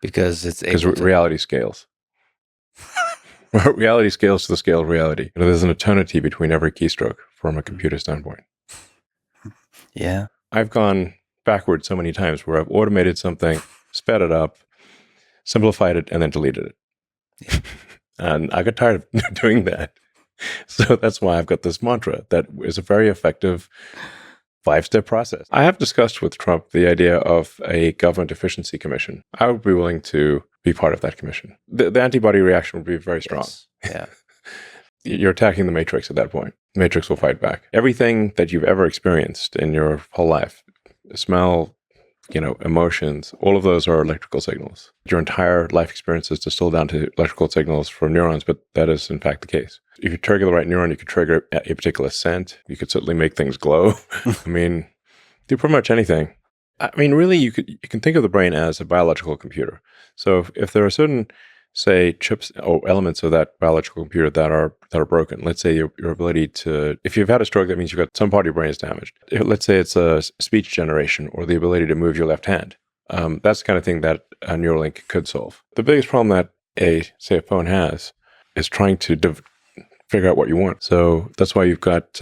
Because it's Because able to... reality scales. Reality scales to the scale of reality. There's an eternity between every keystroke from a computer standpoint. Yeah. I've gone backwards so many times where I've automated something, sped it up, simplified it, and then deleted it. Yeah. And I got tired of doing that. So that's why I've got this mantra that is a very effective 5-step process. I have discussed with Trump the idea of a government efficiency commission. I would be willing to be part of that commission. The antibody reaction would be very strong. Yes. Yeah. You're attacking the Matrix at that point. The Matrix will fight back. Everything that you've ever experienced in your whole life, smell, emotions, all of those are electrical signals. Your entire life experience is distilled down to electrical signals from neurons, but that is in fact the case. If you trigger the right neuron, you could trigger a particular scent. You could certainly make things glow. Do pretty much anything. Really, you can think of the brain as a biological computer. So if there are certain, say, chips or elements of that biological computer that are broken, let's say your ability to, if you've had a stroke, that means you've got some part of your brain is damaged. Let's say it's a speech generation or the ability to move your left hand. That's the kind of thing that a Neuralink could solve. The biggest problem that a phone has is trying to figure out what you want. So that's why you've got,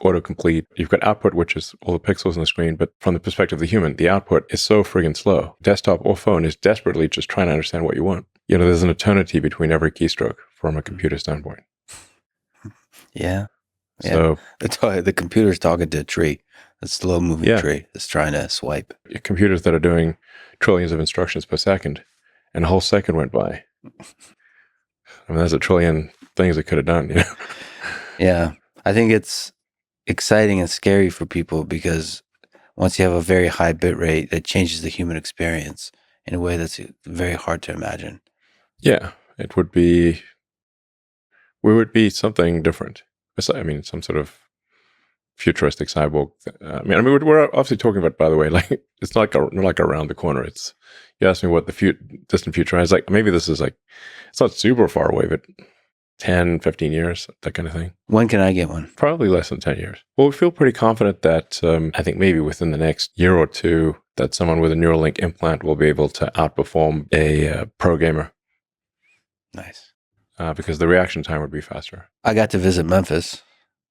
autocomplete. You've got output, which is all the pixels on the screen, but from the perspective of the human, the output is so friggin' slow. Desktop or phone is desperately just trying to understand what you want. There's an eternity between every keystroke from a computer standpoint. Yeah. So the computer's talking to a tree, a slow-moving tree that's trying to swipe. Computers that are doing trillions of instructions per second, and a whole second went by. There's a trillion things it could have done. Yeah. I think it's exciting and scary for people because once you have a very high bit rate, that changes the human experience in a way that's very hard to imagine. Yeah, we would be something different. Some sort of futuristic cyborg. We're obviously talking about, by the way, like it's not like around the corner. You asked me what the distant future is. Like maybe this is like, it's not super far away, but 10, 15 years, that kind of thing. When can I get one? Probably less than 10 years. Well, we feel pretty confident that I think maybe within the next year or two that someone with a Neuralink implant will be able to outperform a pro gamer. Nice. Because the reaction time would be faster. I got to visit Memphis.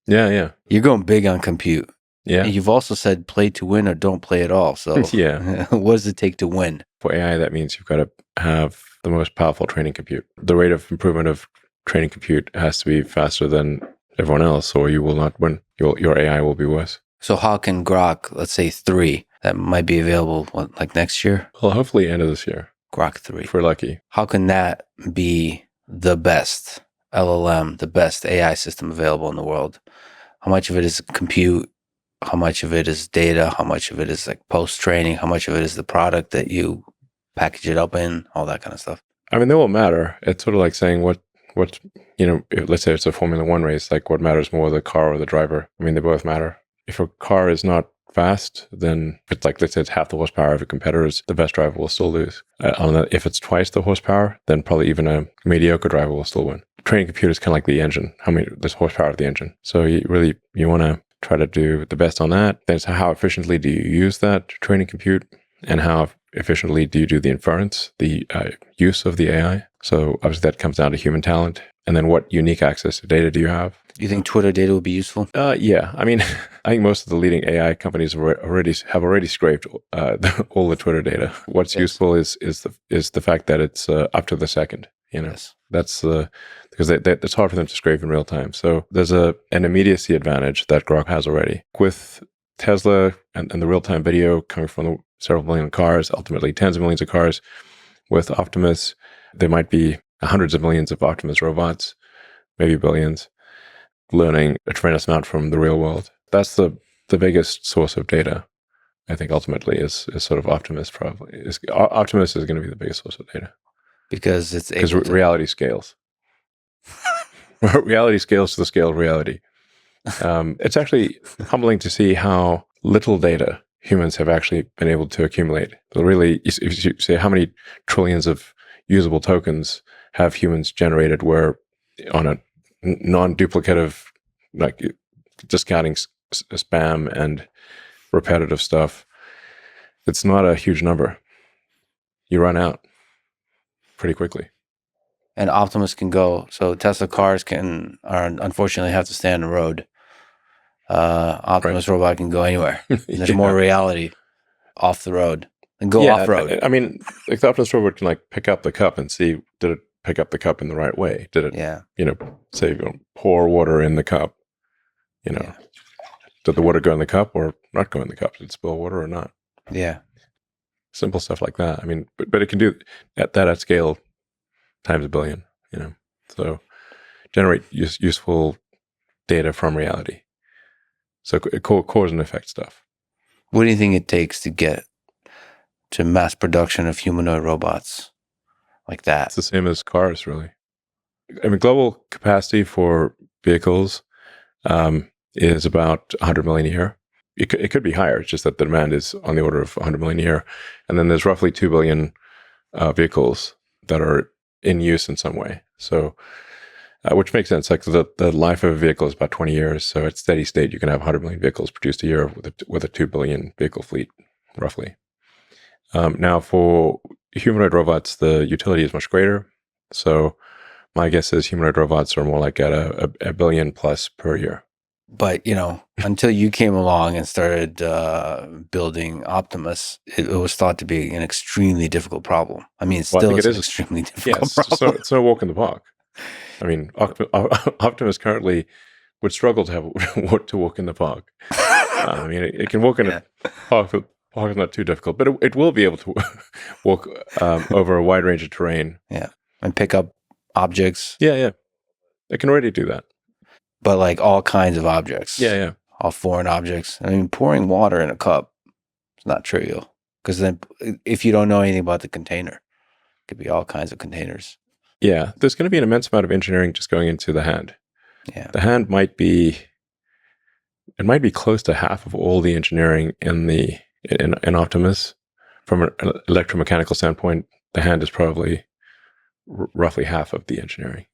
Yeah. You're going big on compute. Yeah. And you've also said play to win or don't play at all. So yeah. What does it take to win? For AI, that means you've got to have the most powerful training compute. The rate of improvement of training compute has to be faster than everyone else, or you will not win. Your AI will be worse. So how can Grok, let's say 3, that might be available, like next year? Well, hopefully end of this year. Grok 3. If we're lucky. How can that be the best LLM, the best AI system available in the world? How much of it is compute? How much of it is data? How much of it is like post-training? How much of it is the product that you package it up in? All that kind of stuff. They won't matter. It's sort of like saying let's say it's a Formula 1 race, like what matters more, the car or the driver? They both matter. If a car is not fast, then it's like, let's say it's half the horsepower of a competitor's, the best driver will still lose. If it's twice the horsepower, then probably even a mediocre driver will still win. Training computer is kind of like the engine. There's horsepower of the engine. So you want to try to do the best on that. Then it's how efficiently do you use that training compute, and how efficiently do you do the inference, the use of the AI? So obviously that comes down to human talent. And then what unique access to data do you have? You think Twitter data would be useful? Yeah. I think most of the leading AI companies have already scraped all the Twitter data. What's useful is the fact that it's up to the second. Yes. That's because it's hard for them to scrape in real time. So there's an immediacy advantage that Grok has already. With Tesla and the real-time video coming from the several million cars, ultimately tens of millions of cars. With Optimus, there might be hundreds of millions of Optimus robots, maybe billions, learning a tremendous amount from the real world. That's the biggest source of data, I think, ultimately, is sort of Optimus probably. Optimus is going to be the biggest source of data. Because reality scales. Reality scales to the scale of reality. It's actually humbling to see how little data humans have actually been able to accumulate. Really, if you say how many trillions of usable tokens have humans generated, where on a non-duplicative, like discounting spam and repetitive stuff, it's not a huge number. You run out. pretty quickly. And Optimus can go. So Tesla cars unfortunately have to stay on the road. Optimus robot can go anywhere. There's more reality off the road and go off road. I mean, like the Optimus robot can like pick up the cup and see, did it pick up the cup in the right way? Did it, say, pour water in the cup? Did the water go in the cup or not go in the cup? Did it spill water or not? Yeah. Simple stuff like that. I mean, but it can do at scale times a billion, so generate useful data from reality. So cause and effect stuff. What do you think it takes to get to mass production of humanoid robots like that? It's the same as cars, really. I mean, global capacity for vehicles is about 100 million a year. It could be higher. It's just that the demand is on the order of 100 million a year. And then there's roughly 2 billion vehicles that are in use in some way. So, which makes sense. Like the life of a vehicle is about 20 years. So at steady state, you can have 100 million vehicles produced a year with a 2 billion vehicle fleet, roughly. Now, for humanoid robots, the utility is much greater. So my guess is humanoid robots are more like at a billion plus per year. But, until you came along and started building Optimus, it was thought to be an extremely difficult problem. I mean, it's an extremely difficult problem. So it's no walk in the park. I mean, Optimus currently would struggle to walk in the park. I mean, it can walk in a park. The park is not too difficult, but it will be able to walk over a wide range of terrain. Yeah, and pick up objects. Yeah. It can already do that. But like all kinds of objects. Yeah. All foreign objects. I mean, pouring water in a cup is not trivial. Because then if you don't know anything about the container, it could be all kinds of containers. Yeah. There's going to be an immense amount of engineering just going into the hand. Yeah. The hand might be close to half of all the engineering in Optimus. From an electromechanical standpoint, the hand is probably roughly half of the engineering.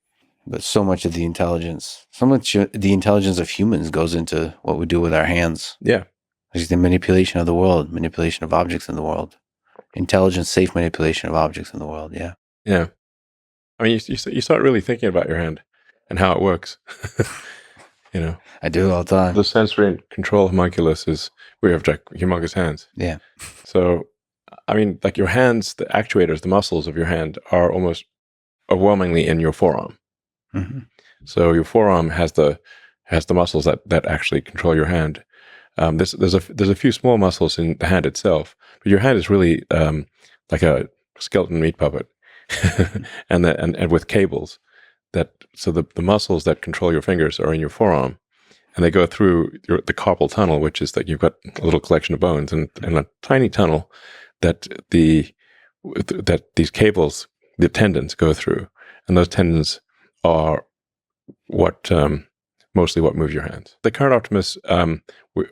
But so much of the intelligence of humans goes into what we do with our hands. Yeah. There's the manipulation of the world, manipulation of objects in the world. Intelligent, safe manipulation of objects in the world, yeah. Yeah. I mean, you start really thinking about your hand and how it works. I do all the time. The sensory and control homunculus is, we have like humongous hands. Yeah. So, I mean, like your hands, the actuators, the muscles of your hand are almost overwhelmingly in your forearm. Mm-hmm. So your forearm has the muscles that actually control your hand. There's a few small muscles in the hand itself, but your hand is really like a skeleton meat puppet, and with cables. So the muscles that control your fingers are in your forearm, and they go through the carpal tunnel, which is that you've got a little collection of bones and a tiny tunnel that these cables, the tendons, go through, and those tendons are mostly what move your hands. The current Optimus,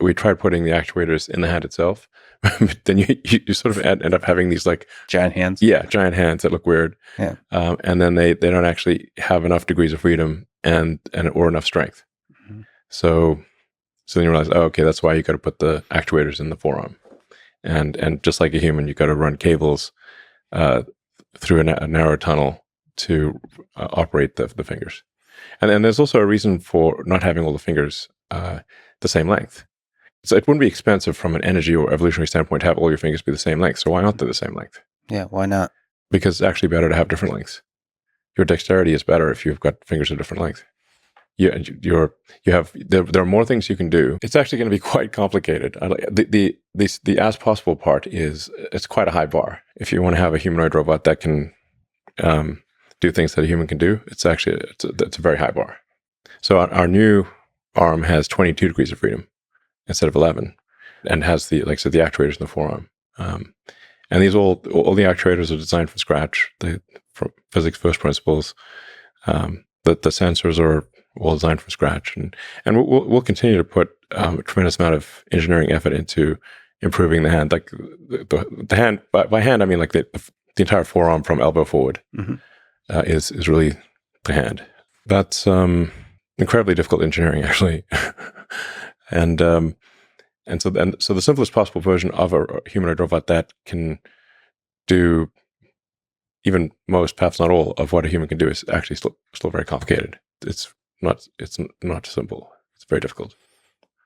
we tried putting the actuators in the hand itself, but then you sort of end up having these like giant hands. Yeah, giant hands that look weird. Yeah, and then they don't actually have enough degrees of freedom or enough strength. Mm-hmm. So then you realize, oh, okay, that's why you got to put the actuators in the forearm, and just like a human, you got to run cables through a narrow tunnel to operate the fingers. And then there's also a reason for not having all the fingers the same length. So it wouldn't be expensive from an energy or evolutionary standpoint to have all your fingers be the same length. So why aren't they the same length? Yeah, why not? Because it's actually better to have different lengths. Your dexterity is better if you've got fingers of different length. There are more things you can do. It's actually going to be quite complicated. The as possible part is it's quite a high bar. If you want to have a humanoid robot that can do things that a human can do, it's a very high bar. So our new arm has 22 degrees of freedom instead of 11, and has the actuators in the forearm. And these all the actuators are designed from scratch, from physics first principles. The sensors are all designed from scratch, and we'll continue to put a tremendous amount of engineering effort into improving the hand. Like the hand, by hand I mean like the entire forearm from elbow forward. Mm-hmm. Is really the hand. That's incredibly difficult engineering, actually. and so the simplest possible version of a humanoid robot that can do even most, perhaps not all, of what a human can do is actually still very complicated. It's not simple. It's very difficult.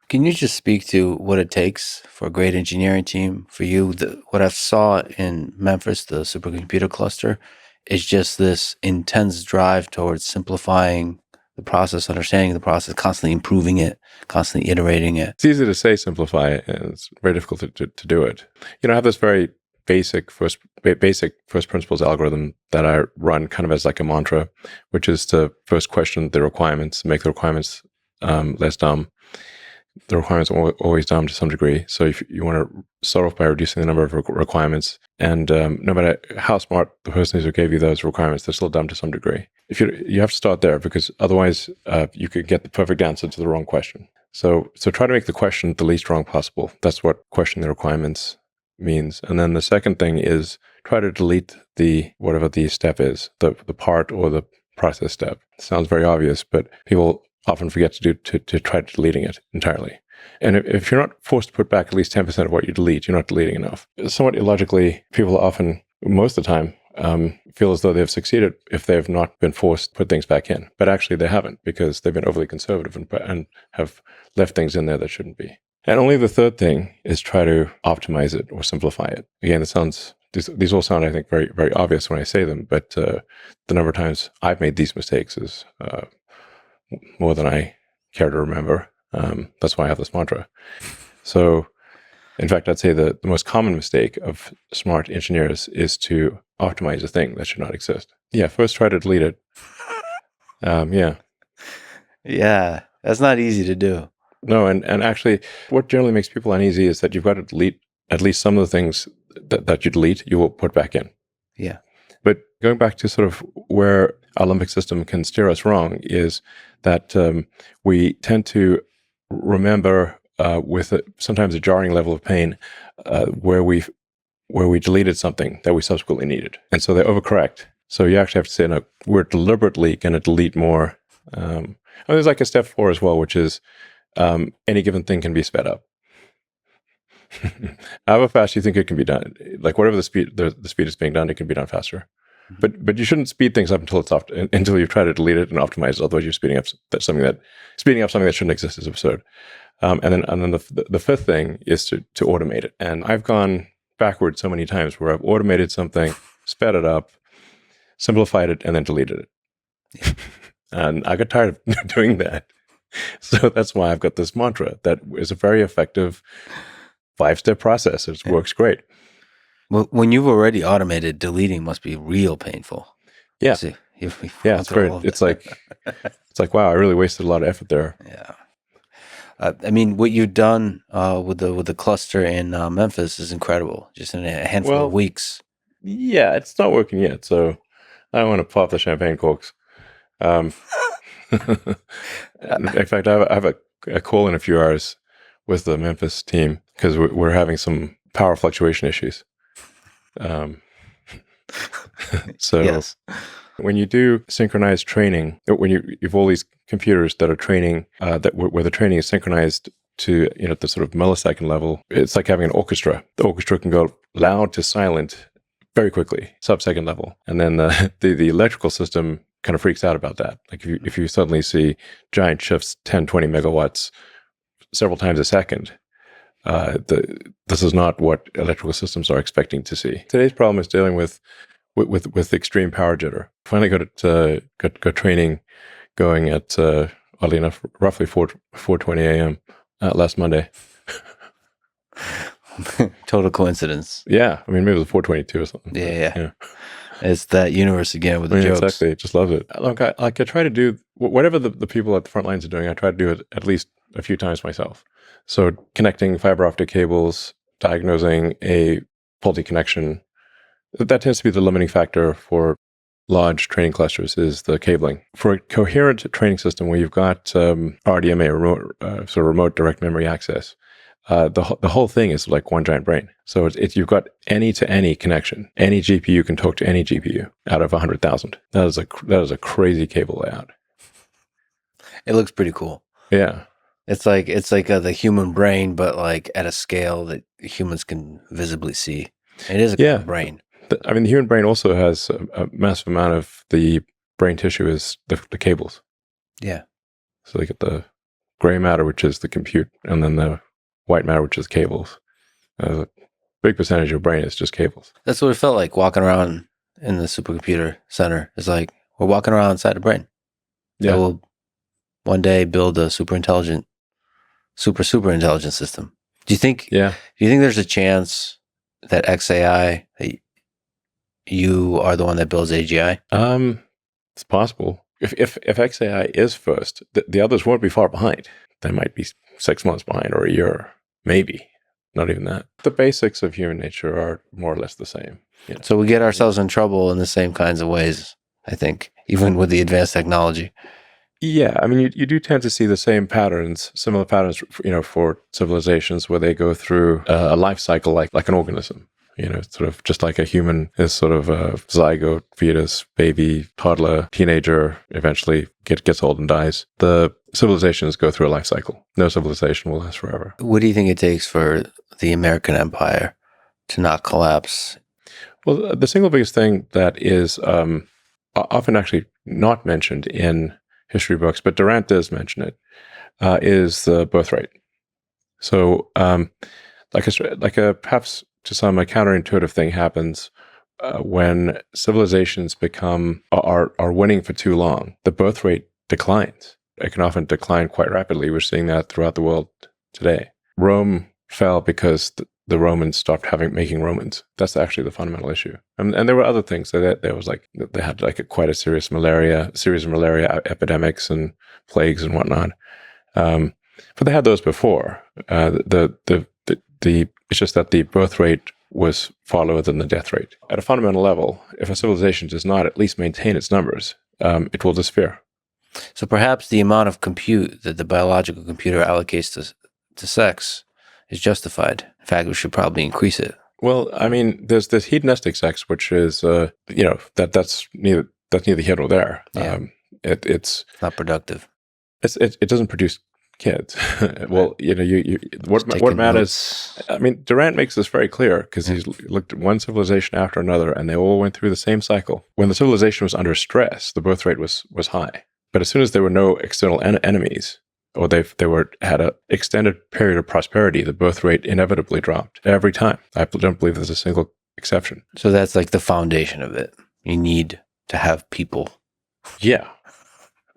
Can you just speak to what it takes for a great engineering team? For you, what I saw in Memphis, the supercomputer cluster, is just this intense drive towards simplifying the process, understanding the process, constantly improving it, constantly iterating it. It's easy to say simplify it, and it's very difficult to do it. I have this very basic first principles algorithm that I run kind of as like a mantra, which is to first question the requirements, make the requirements less dumb. The requirements are always dumb to some degree. So if you want to start off by reducing the number of requirements, and no matter how smart the person is who gave you those requirements, they're still dumb to some degree. If you have to start there, because otherwise you could get the perfect answer to the wrong question. So try to make the question the least wrong possible. That's what question the requirements means. And then the second thing is try to delete whatever the step is, the part or the process step. It sounds very obvious, but people often forget to try deleting it entirely. And if you're not forced to put back at least 10% of what you delete, you're not deleting enough. Somewhat illogically, people often, most of the time, feel as though they've succeeded if they've not been forced to put things back in. But actually they haven't, because they've been overly conservative and have left things in there that shouldn't be. And only the third thing is try to optimize it or simplify it. Again, these all sound, I think, very, very obvious when I say them, but the number of times I've made these mistakes is more than I care to remember. That's why I have this mantra. So, in fact, I'd say the most common mistake of smart engineers is to optimize a thing that should not exist. Yeah, first try to delete it. Yeah. Yeah, that's not easy to do. No, and actually, what generally makes people uneasy is that you've got to delete at least some of the things that you delete, you will put back in. Yeah. But going back to sort of where our limbic system can steer us wrong is that we tend to remember with sometimes a jarring level of pain where we deleted something that we subsequently needed. And so they overcorrect. So you actually have to say, no, we're deliberately going to delete more. There's like a step 4 as well, which is any given thing can be sped up. However fast you think it can be done, like whatever the speed is being done, it can be done faster. But you shouldn't speed things up until you try to delete it and optimize it. Otherwise, you're speeding up something that shouldn't exist is absurd. And then the fifth thing is to automate it. And I've gone backwards so many times where I've automated something, sped it up, simplified it, and then deleted it. And I got tired of doing that. So that's why I've got this mantra that is a very effective 5-step process. It works great. Well, when you've already automated, deleting must be real painful. Yeah. See, Yeah, it's great. It's like, wow, I really wasted a lot of effort there. Yeah. I mean, what you've done with the cluster in Memphis is incredible. Just in a handful of weeks. Yeah, it's not working yet, so I don't want to pop the champagne corks. In fact, I have a call in a few hours with the Memphis team because we're having some power fluctuation issues. So yes. When you do synchronized training, when you've all these computers that are training, where the training is synchronized to the sort of millisecond level, it's like having an orchestra. The orchestra can go loud to silent very quickly, sub-second level, and then the electrical system kind of freaks out about that. Like if you suddenly see giant shifts, 10, 20 megawatts several times a second, this is not what electrical systems are expecting to see. Today's problem is dealing with extreme power jitter. Finally got training going at oddly enough roughly 4:20 a.m. Last Monday. Total coincidence. Yeah, I mean maybe it was 4:22 or something. Yeah. It's that universe again with the jokes. Exactly, just love it. Look, I try to do whatever the people at the front lines are doing. I try to do it at least a few times myself. So connecting fiber optic cables, diagnosing a faulty connection. That tends to be the limiting factor for large training clusters is the cabling. For a coherent training system where you've got RDMA, remote direct memory access, the whole thing is like one giant brain. So you've got any-to-any connection. Any GPU can talk to any GPU out of 100,000. That is a crazy cable layout. It looks pretty cool. Yeah. It's like the human brain, but like at a scale that humans can visibly see. It is a cool brain. I mean, the human brain also has a massive amount of the brain tissue is the cables. Yeah. So they get the gray matter, which is the compute, and then the white matter, which is cables. A big percentage of your brain is just cables. That's what it felt like walking around in the supercomputer center. It's like we're walking around inside a brain. Yeah. That will one day build a super intelligent system. Do you think there's a chance that XAI, that you are the one that builds AGI? It's possible. If XAI is first, the others won't be far behind. They might be 6 months behind or a year, maybe. Not even that. The basics of human nature are more or less the same. You know? So we get ourselves in trouble in the same kinds of ways, I think, even with the advanced technology. Yeah, I mean, you do tend to see the same patterns, similar patterns, for civilizations where they go through a life cycle like an organism. Sort of just like a human is sort of a zygote, fetus, baby, toddler, teenager, eventually gets old and dies. The civilizations go through a life cycle. No civilization will last forever. What do you think it takes for the American empire to not collapse? Well, the single biggest thing that is often actually not mentioned in history books, but Durant does mention it, is the birth rate. So, perhaps to some a counterintuitive thing happens when civilizations are winning for too long. The birth rate declines. It can often decline quite rapidly. We're seeing that throughout the world today. Rome fell because the Romans stopped making Romans. That's actually the fundamental issue. And there were other things. There was they had quite a series of malaria epidemics and plagues and whatnot. But they had those before. It's just that the birth rate was far lower than the death rate. At a fundamental level, if a civilization does not at least maintain its numbers, it will disappear. So perhaps the amount of compute that the biological computer allocates to sex is justified. In fact, we should probably increase it. Well, I mean, there's this hedonistic sex, which is, that's neither here nor there. Yeah. It's not productive. It doesn't produce kids. Well, what matters. I mean, Durant makes this very clear because he's looked at one civilization after another, and they all went through the same cycle. When the civilization was under stress, the birth rate was high. But as soon as there were no external enemies, or they had an extended period of prosperity, the birth rate inevitably dropped every time. I don't believe there's a single exception. So that's like the foundation of it. You need to have people. Yeah.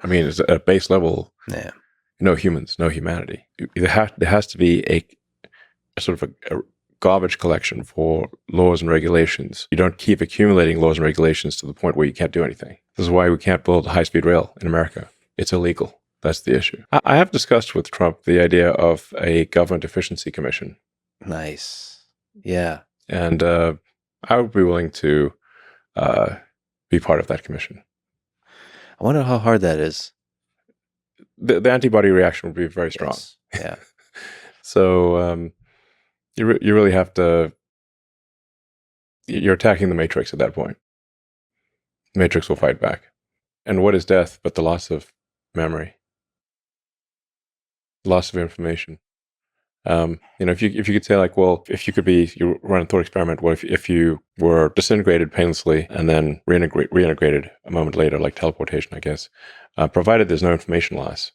I mean, it's at a base level. Yeah. No humans, no humanity. There has to be a sort of a garbage collection for laws and regulations. You don't keep accumulating laws and regulations to the point where you can't do anything. This is why we can't build high-speed rail in America. It's illegal. That's the issue. I have discussed with Trump the idea of a government efficiency commission. Nice. Yeah. And I would be willing to be part of that commission. I wonder how hard that is. The antibody reaction would be very strong. Yes. Yeah. So you really have to. You're attacking the matrix at that point. The matrix will fight back. And what is death but the loss of memory, loss of information? If you could say if you run a thought experiment, if you were disintegrated painlessly and then reintegrated a moment later, like teleportation, I guess, provided there's no information loss,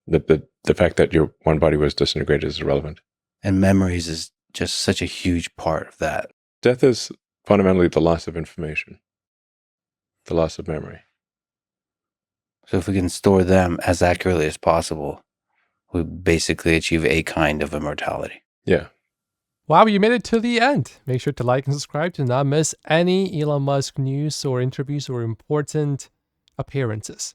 the fact that your one body was disintegrated is irrelevant. And memories is just such a huge part of that. Death is fundamentally the loss of information, the loss of memory. So if we can store them as accurately as possible, we basically achieve a kind of immortality. Yeah. Wow, you made it to the end. Make sure to like and subscribe to not miss any Elon Musk news or interviews or important appearances.